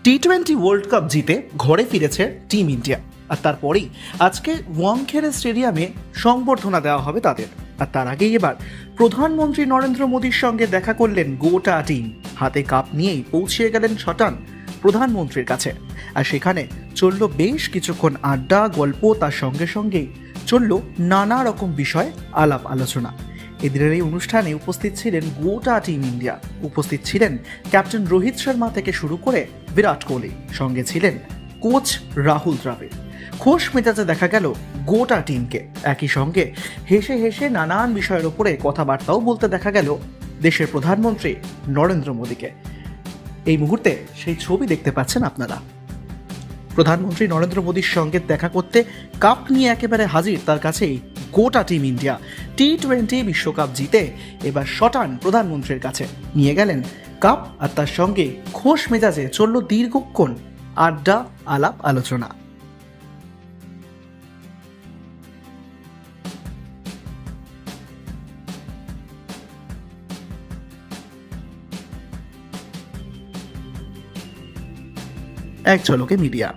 টি-20 world cup জিতে ঘরে ফিরেছে টিম ইন্ডিয়া। আর তারপরেই আজকে ওয়াংখেড়ে স্টেডিয়ামে সংবর্ধনা দেওয়া হবে তাদের। আর তার আগেই এবার প্রধানমন্ত্রী নরেন্দ্র মোদীর সঙ্গে দেখা করলেন গোটা টিম। হাতে কাপ নিয়েই পৌঁছে গেলেন শটান প্রধানমন্ত্রীর কাছে। আর সেখানে চলল বেশ কিছুক্ষণ আড্ডা গল্প, তার সঙ্গে সঙ্গেই চলল নানা রকম বিষয় আলাপ আলোচনা। এদিনের এই অনুষ্ঠানে উপস্থিত ছিলেন গোটা টিম ইন্ডিয়া। উপস্থিত ছিলেন ক্যাপ্টেন রোহিত শর্মা থেকে শুরু করে বিরাট কোহলি, সঙ্গে ছিলেন কোচ রাহুল দ্রাবিড়। খোশ মেজাজে দেখা গেল গোটা টিমকে। একই সঙ্গে হেসে হেসে নানান বিষয়ের উপরে কথাবার্তাও বলতে দেখা গেল দেশের প্রধানমন্ত্রী নরেন্দ্র মোদীকে। এই মুহূর্তে সেই ছবি দেখতে পাচ্ছেন আপনারা। প্রধানমন্ত্রী নরেন্দ্র মোদীর সঙ্গে দেখা করতে কাপ নিয়ে একেবারে হাজির তার কাছেই গোটা টিম ইন্ডিয়া। টি-20 বিশ্বকাপ জিতে এবার শটান প্রধানমন্ত্রীর কাছে নিয়ে গেলেন কাপ। আর তার সঙ্গে খোশ মেজাজে চলল দীর্ঘক্ষণ আড্ডা আলাপ আলোচনা। এক ঝলকে মিডিয়া।